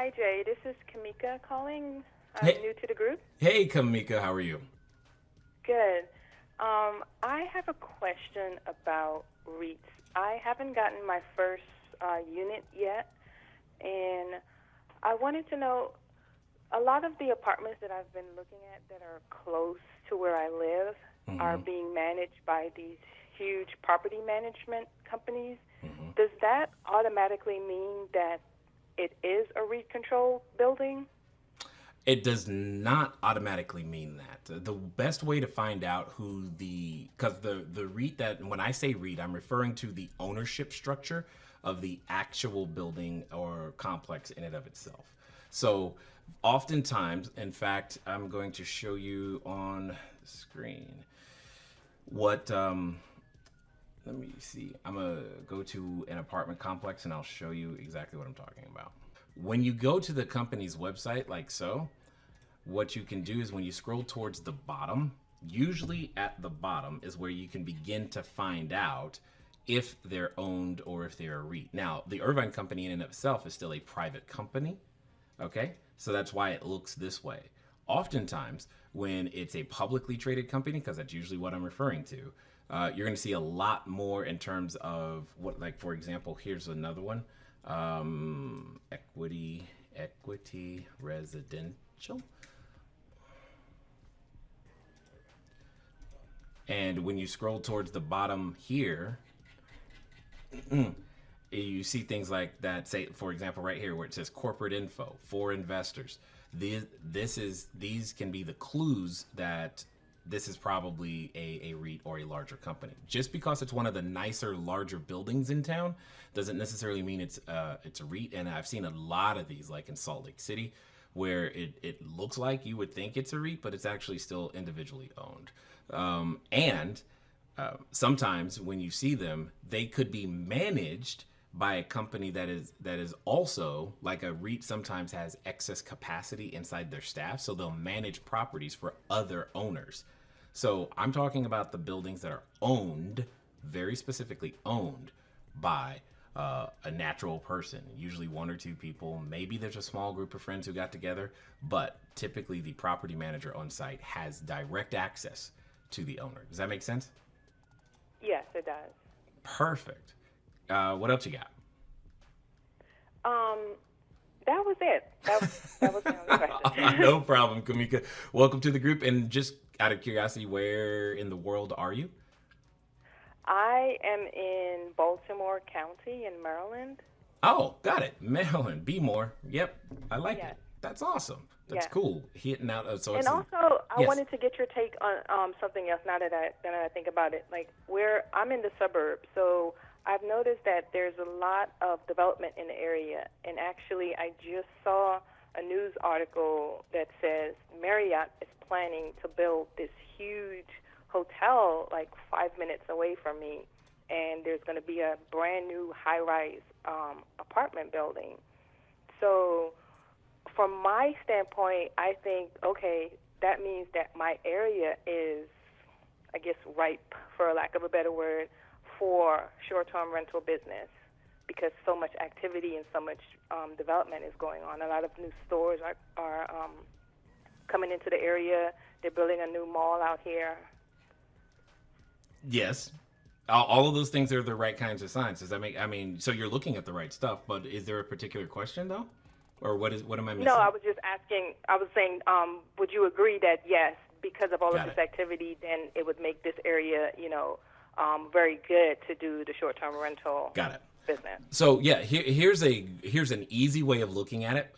Hi, Jay. This is Kamika calling. I'm Hey, new to the group. hey, Kamika, how are you? Good. I have a question about REITs. I haven't gotten my first unit yet, and I wanted to know a lot of the apartments that I've been looking at that are close to where I live are being managed by these huge property management companies. Does that automatically mean that it is a REIT controlled building? It does not automatically mean that. The best way to find out who because the REIT that, when I say REIT, I'm referring to the ownership structure of the actual building or complex in and of itself. So oftentimes, in fact, I'm going to show you on the screen what, let me see. I'm going to go to an apartment complex and I'll show you exactly what I'm talking about. When you go to the company's website, like so, what you can do is when you scroll towards the bottom, usually at the bottom is where you can begin to find out if they're owned or if they're a REIT. Now, the Irvine Company in and of itself is still a private company, okay? So that's why it looks this way. Oftentimes, when it's a publicly traded company, because that's usually what I'm referring to, you're going to see a lot more in terms of what, like, for example, here's another one. Equity residential. And when you scroll towards the bottom here, you see things like that. Say, for example, right here where it says corporate info for investors. These can be the clues that this is probably a REIT or a larger company. Just because it's one of the nicer, larger buildings in town doesn't necessarily mean it's a REIT. And I've seen a lot of these, like in Salt Lake City, where it looks like you would think it's a REIT, but it's actually still individually owned. Sometimes when you see them, they could be managed by a company that is also, like a REIT sometimes has excess capacity inside their staff, so they'll manage properties for other owners. So I'm talking about the buildings that are owned, very specifically owned by a natural person, usually one or two people. Maybe there's a small group of friends who got together, but typically the property manager on site has direct access to the owner. Does that make sense? Yes, it does. Perfect. What else you got? Um, that was it. That was my only question. No problem, Kamika. Welcome to the group. And just out of curiosity, where in the world are you? I am in Baltimore County in Maryland. Oh, got it. Maryland. Be more. Yep. I like Yes. it. That's awesome. That's Yes. cool. Hitting out. So And it's also, I yes. wanted to get your take on something else. Now that I think about it, like where I'm in the suburbs, so I've noticed that there's a lot of development in the area. And actually, I just saw a news article that says Marriott is planning to build this huge hotel like 5 minutes away from me, and there's going to be a brand new high-rise apartment building. So from my standpoint, I think, okay, that means that my area is, I guess, ripe, for lack of a better word, for short-term rental business because so much activity and so much development is going on. A lot of new stores are coming into the area. They're building a new mall out here. Yes. All of those things are the right kinds of signs. Does that make? I mean, so you're looking at the right stuff. But is there a particular question though, or what am I missing? No, I was just asking. I was saying, would you agree that yes, because of all Got of this it. activity, then it would make this area, very good to do the short-term rental Got it. business. So yeah, here's an easy way of looking at it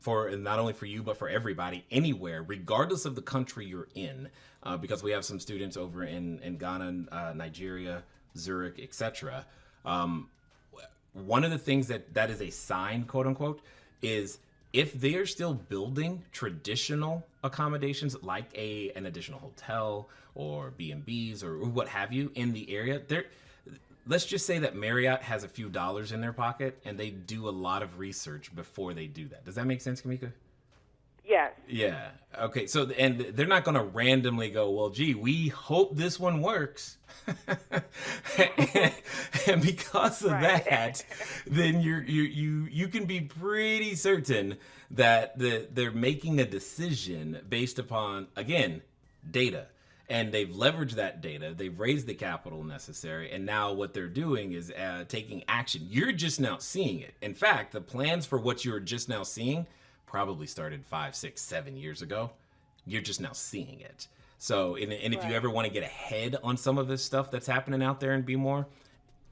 for not only for you but for everybody anywhere, regardless of the country you're in, because we have some students over in Ghana, Nigeria, Zurich, etc. One of the things that is a sign, quote unquote, is if they're still building traditional accommodations like an additional hotel or B&Bs or what have you in the area, let's just say that Marriott has a few dollars in their pocket and they do a lot of research before they do that. Does that make sense, Kamika? Yes. Yeah. Okay. So, and they're not going to randomly go, well, gee, we hope this one works. And because of Right. that, then you can be pretty certain that they're making a decision based upon, again, data. And they've leveraged that data. They've raised the capital necessary. And now what they're doing is taking action. You're just now seeing it. In fact, the plans for what you're just now seeing probably started 5, 6, 7 years ago. You're just now seeing it. So, and if you Right. ever want to get ahead on some of this stuff that's happening out there and be more,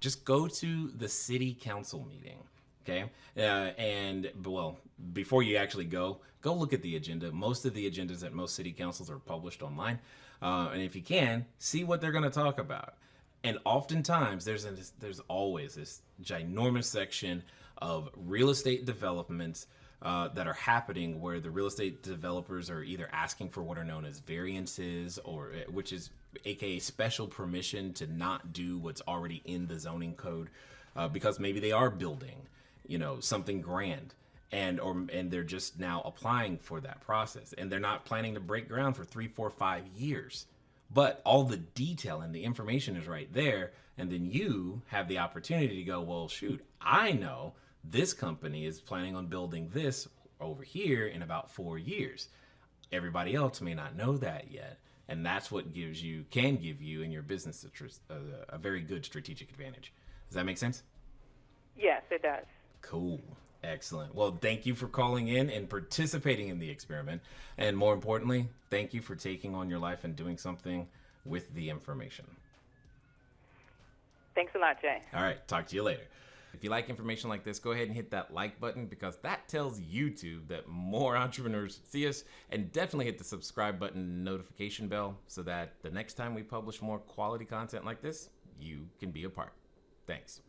just go to the city council meeting. Okay. And well, before you actually go look at the agenda. Most of the agendas at most city councils are published online. And if you can, see what they're going to talk about. And oftentimes there's always this ginormous section of real estate developments that are happening where the real estate developers are either asking for what are known as variances, or which is aka special permission to not do what's already in the zoning code, because maybe they are building, something grand, and they're just now applying for that process, and they're not planning to break ground for 3, 4, 5 years. But all the detail and the information is right there, and then you have the opportunity to go, well, shoot, I know this company is planning on building this over here in about 4 years. Everybody else may not know that yet. And that's what can give you in your business a very good strategic advantage. Does that make sense? Yes, it does. Cool. Excellent. Well, thank you for calling in and participating in the experiment. And more importantly, thank you for taking on your life and doing something with the information. Thanks a lot, Jay. All right. Talk to you later. If you like information like this, go ahead and hit that like button, because that tells YouTube that more entrepreneurs see us, and definitely hit the subscribe button, notification bell, so that the next time we publish more quality content like this, you can be a part. Thanks.